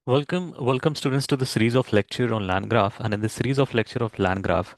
Welcome students to the series of lecture on LangGraph. And in this series of lecture of LangGraph,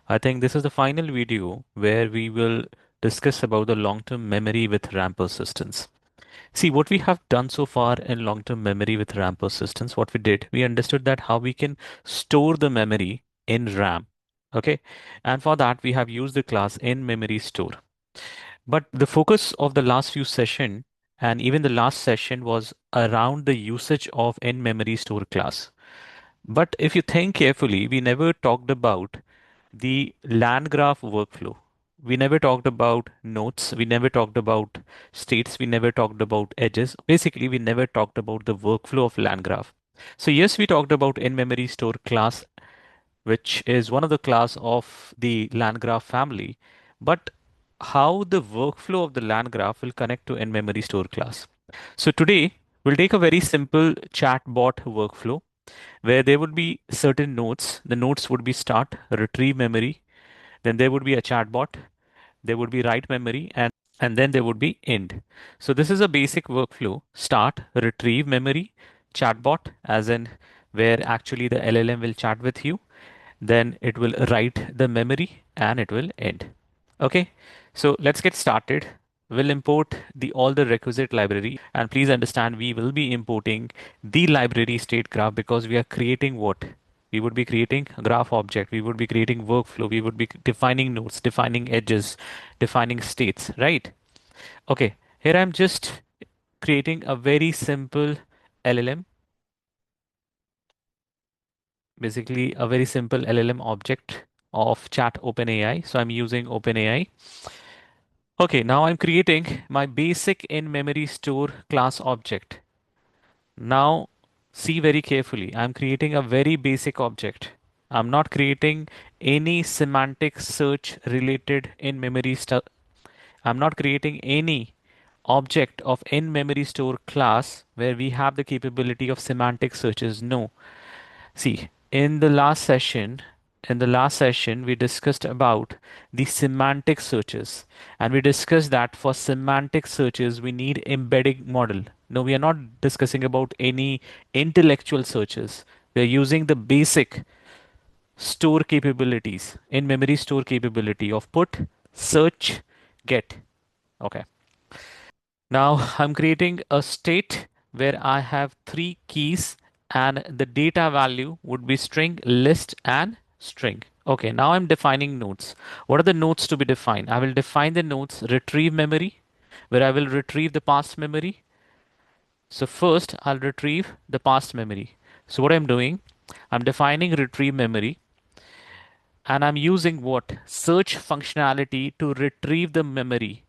I think this is the final video where we will discuss about the long-term memory with RAM persistence. See, what we have done so far in long-term memory with RAM persistence, what we did, we understood that how we can store the memory in RAM. Okay. And for that, we have used the class InMemoryStore. But the focus of the last few session and even the last session was around the usage of in-memory store class. But if you think carefully, we never talked about the land graph workflow. We never talked about nodes. We never talked about states. We never talked about edges. Basically, we never talked about the workflow of land graph. So yes, we talked about in-memory store class, which is one of the class of the land graph family, but how the workflow of the land graph will connect to in-memory store class. So today we'll take a very simple chatbot workflow where there would be certain nodes. The nodes would be start, retrieve memory, then there would be a chatbot, there would be write memory, and then there would be end. So this is a basic workflow: start, retrieve memory, chatbot, as in where actually the LLM will chat with you, then it will write the memory and it will end. Okay, so let's get started. We'll import the all the requisite library, and please understand we will be importing the library state graph because we are creating what? We would be creating a graph object, we would be creating workflow, we would be defining nodes, defining edges, defining states, right? Okay, here I'm just creating a very simple LLM, basically a very simple LLM object of ChatOpenAI. So I'm using OpenAI. Okay, now I'm creating my basic in-memory store class object. Now see very carefully. I'm creating a very basic object. I'm not creating any semantic search related in-memory stuff. I'm not creating any object of in-memory store class where we have the capability of semantic searches. No. See, in the last session, we discussed about the semantic searches, and we discussed that for semantic searches, we need embedding model. No, we are not discussing about any intellectual searches. We are using the basic store capabilities, in memory store capability of put, search, get. Okay. Now I'm creating a state where I have three keys and the data value would be string, list, and string. Okay, now I'm defining nodes. What are the nodes to be defined? I will define the nodes retrieve memory, where I will retrieve the past memory. So first I'll retrieve the past memory. So what I'm doing, I'm defining retrieve memory and I'm using what? Search functionality to retrieve the memory.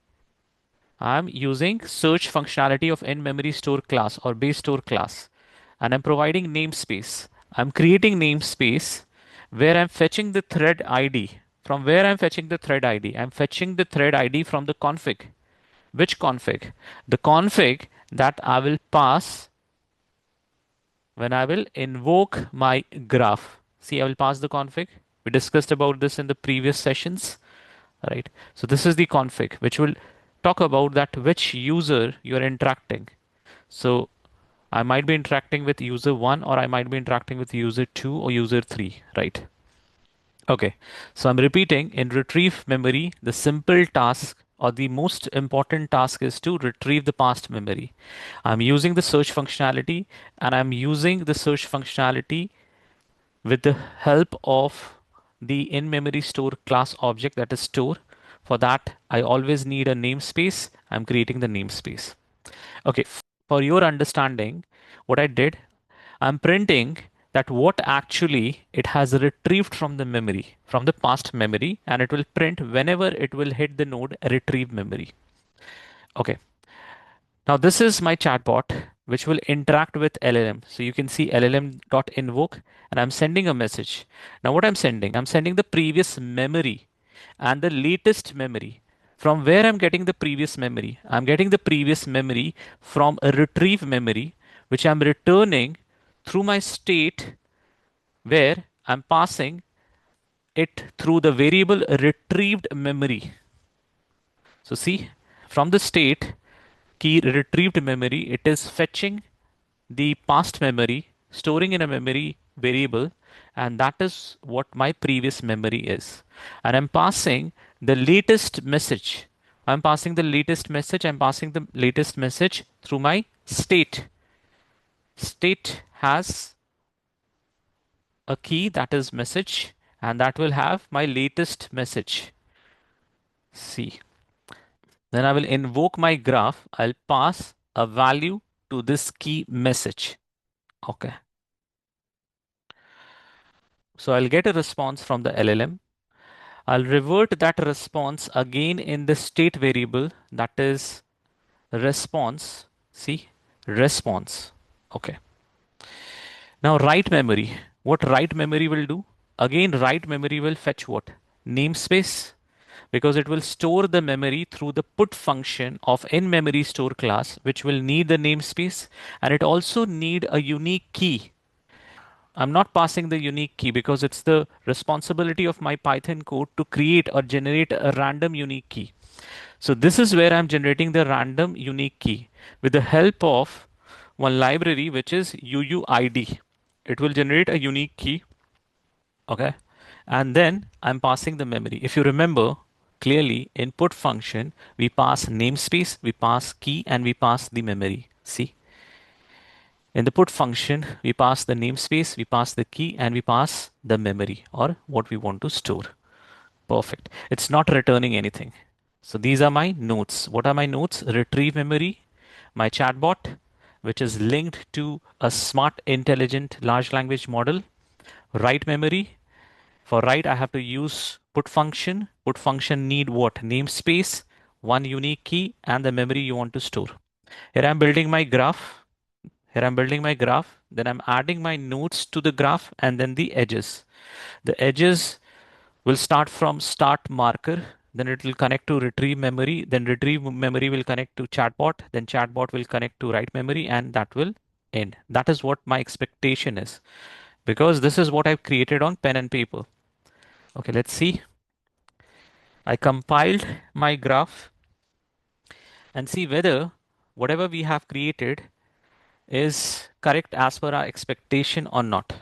I'm using search functionality of in-memory store class or base store class, and I'm providing namespace. I'm creating namespace where I'm fetching the thread ID. From where I'm fetching the thread ID? I'm fetching the thread ID from the config. Which config? The config that I will pass when I will invoke my graph. See, I will pass the config. We discussed about this in the previous sessions, right? So this is the config which will talk about that which user you're interacting. So I might be interacting with user 1 or I might be interacting with user 2 or user 3, right? Okay, so I'm repeating in retrieve memory, the simple task or the most important task is to retrieve the past memory. I'm using the search functionality and I'm using the search functionality with the help of the in-memory store class object, that is store. For that, I always need a namespace. I'm creating the namespace. Okay, for your understanding, what I did, I'm printing that what actually it has retrieved from the memory, from the past memory, and it will print whenever it will hit the node retrieve memory. Okay, now this is my chatbot which will interact with LLM. So you can see LLM.invoke and I'm sending a message. Now what I'm sending? I'm sending the previous memory and the latest memory. From where I'm getting the previous memory? I'm getting the previous memory from a retrieve memory which I'm returning through my state where I'm passing it through the variable retrieved memory. So see, from the state key retrieved memory, it is fetching the past memory storing in a memory variable, and that is what my previous memory is. And I'm passing the latest message. I'm passing the latest message. I'm passing the latest message through my state. State has a key that is message, and that will have my latest message. See. Then I will invoke my graph. I'll pass a value to this key message. Okay. So I'll get a response from the LLM. I'll revert that response again in the state variable, that is response. See, response. Okay. Now write memory. What write memory will do? Again, write memory will fetch what? Namespace, because it will store the memory through the put function of InMemoryStore class, which will need the namespace, and it also need a unique key. I'm not passing the unique key because it's the responsibility of my Python code to create or generate a random unique key. So this is where I'm generating the random unique key with the help of one library, which is UUID. It will generate a unique key. Okay. And then I'm passing the memory. If you remember clearly, input function, we pass namespace, we pass key, and we pass the memory. See, in the put function, we pass the namespace, we pass the key, and we pass the memory or what we want to store. Perfect. It's not returning anything. So these are my nodes. What are my nodes? Retrieve memory, my chatbot, which is linked to a smart, intelligent large language model, write memory. For write, I have to use put function. Put function need what? Namespace, one unique key, and the memory you want to store. Here I'm building my graph. Here I'm building my graph. Then I'm adding my nodes to the graph and then the edges. The edges will start from start marker. Then it will connect to retrieve memory. Then retrieve memory will connect to chatbot. Then chatbot will connect to write memory, and that will end. That is what my expectation is, because this is what I've created on pen and paper. Okay, let's see. I compiled my graph and see whether whatever we have created is correct as per our expectation or not.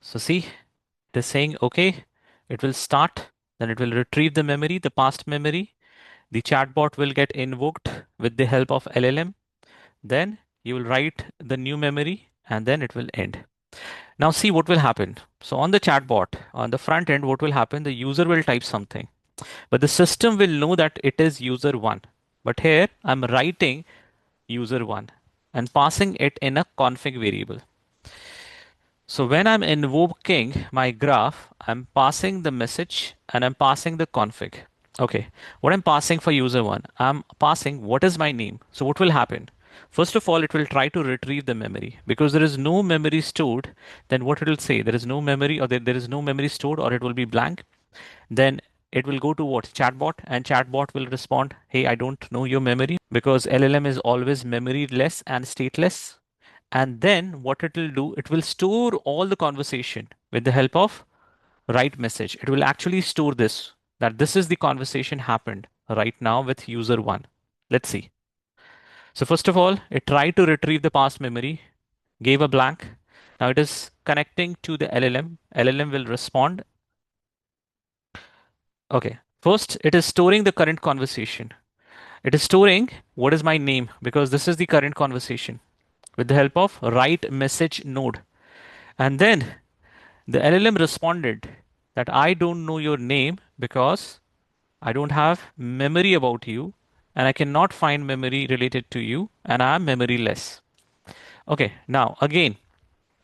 So see, it is saying, okay, it will start, then it will retrieve the memory, the past memory. The chatbot will get invoked with the help of LLM. Then you will write the new memory and then it will end. Now see what will happen. So on the chatbot, on the front end, what will happen? The user will type something, but the system will know that it is user one. But here I'm writing user one and passing it in a config variable. So when I'm invoking my graph, I'm passing the message and I'm passing the config. Okay, what I'm passing for user one, I'm passing what is my name. So what will happen? First of all, it will try to retrieve the memory because there is no memory stored. Then what it will say? There is no memory, or there is no memory stored, or it will be blank. Then it will go to what? Chatbot, and chatbot will respond, hey, I don't know your memory, because LLM is always memory less and stateless. And then what it will do, it will store all the conversation with the help of write message. It will actually store this, that this is the conversation happened right now with user one. Let's see. So first of all, it tried to retrieve the past memory, gave a blank. Now it is connecting to the LLM. LLM will respond. Okay. First, it is storing the current conversation. It is storing what is my name, because this is the current conversation with the help of write message node. And then the LLM responded that I don't know your name because I don't have memory about you, and I cannot find memory related to you, and I am memoryless. Okay, now again,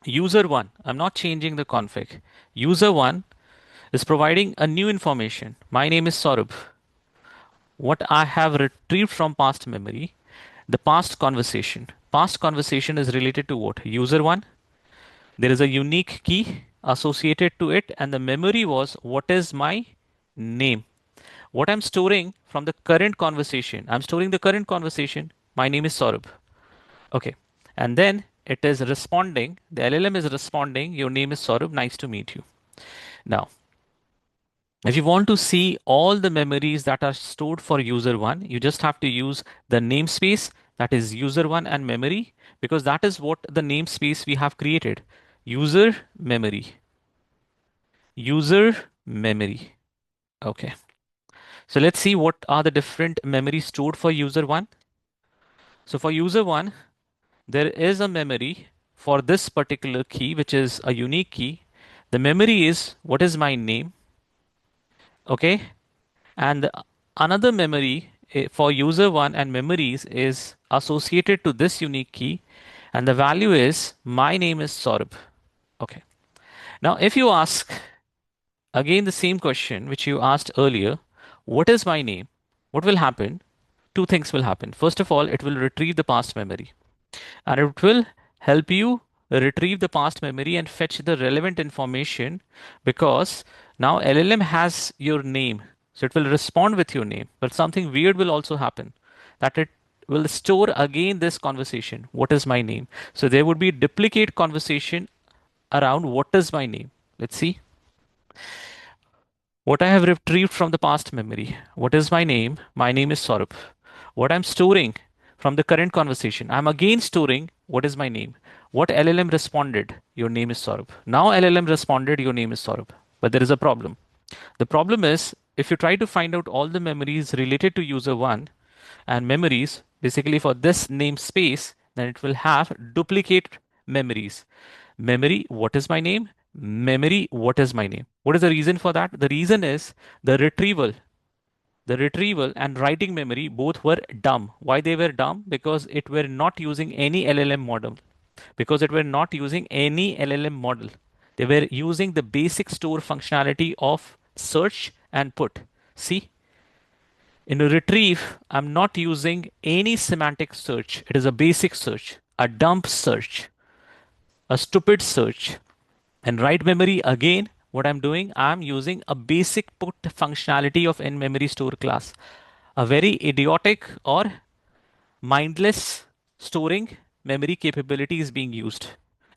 user one, I'm not changing the config. User one is providing a new information. My name is Saurabh. What I have retrieved from past memory, the past conversation. Past conversation is related to what? User one. There is a unique key associated to it, and the memory was what is my name. What I'm storing from the current conversation, I'm storing the current conversation. My name is Saurabh. Okay. And then it is responding, the LLM is responding, your name is Saurabh, nice to meet you. Now, if you want to see all the memories that are stored for user one, you just have to use the namespace that is user one and memory, because that is what the namespace we have created. User memory, user memory. Okay. So let's see what are the different memories stored for user one. So for user one, there is a memory for this particular key, which is a unique key. The memory is what is my name. Okay. And another memory for user one and memories is associated to this unique key. And the value is my name is Saurabh. Okay. Now, if you ask again the same question which you asked earlier, what is my name? What will happen? Two things will happen. First of all, it will retrieve the past memory, and it will help you retrieve the past memory and fetch the relevant information, because now LLM has your name. So it will respond with your name. But something weird will also happen, that it will store again this conversation. What is my name? So there would be duplicate conversation around what is my name. Let's see. What I have retrieved from the past memory. What is my name? My name is Saurabh. What I'm storing from the current conversation. I'm again storing what is my name. What LLM responded? Your name is Saurabh. Now LLM responded, your name is Saurabh. But there is a problem. The problem is, if you try to find out all the memories related to user one and memories, basically for this namespace, then it will have duplicate memories. Memory, what is my name? Memory, what is my name? What is the reason for that? The reason is the retrieval. The retrieval and writing memory both were dumb. Why they were dumb? Because it were not using any LLM model. Because it were not using any LLM model. They were using the basic store functionality of search and put. See, in a retrieve, I'm not using any semantic search. It is a basic search, a dump search, a stupid search. And write memory, again, what I'm doing, I'm using a basic put functionality of InMemoryStore class. A very idiotic or mindless storing memory capability is being used.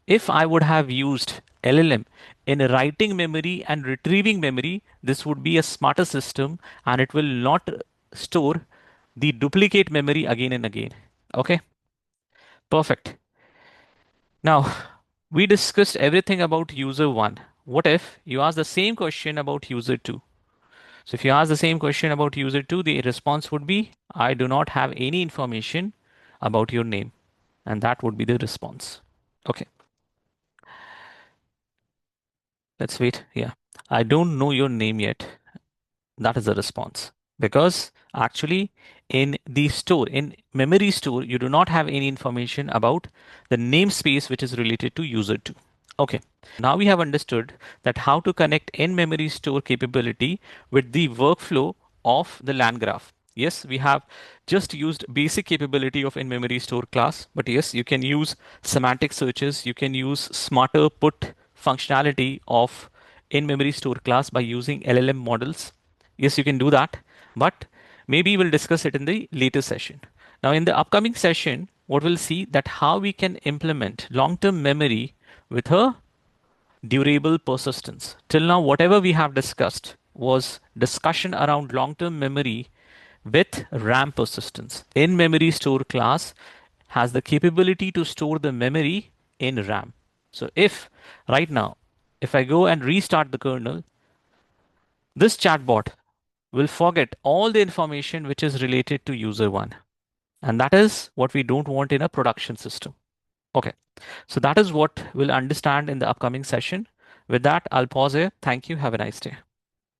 If I would have used LLM in writing memory and retrieving memory, this would be a smarter system, and it will not store the duplicate memory again and again. Okay, perfect. Now, we discussed everything about user one. What if you ask the same question about user two? So if you ask the same question about user two, the response would be, I do not have any information about your name. And that would be the response. Okay, let's wait. Yeah. I don't know your name yet. That is the response. Because actually, in the store, in memory store, you do not have any information about the namespace which is related to user 2. Okay. Now we have understood that how to connect in memory store capability with the workflow of the LangGraph. Yes, we have just used basic capability of in-memory store class, but yes, you can use semantic searches. You can use smarter put functionality of in-memory store class by using LLM models. Yes, you can do that, but maybe we'll discuss it in the later session. Now, in the upcoming session, what we'll see that how we can implement long-term memory with a durable persistence. Till now, whatever we have discussed was discussion around long-term memory with RAM persistence. In-memory store class has the capability to store the memory in RAM. So if right now, if I go and restart the kernel, this chatbot will forget all the information which is related to user one. And that is what we don't want in a production system. Okay. So that is what we'll understand in the upcoming session. With that, I'll pause here. Thank you. Have a nice day.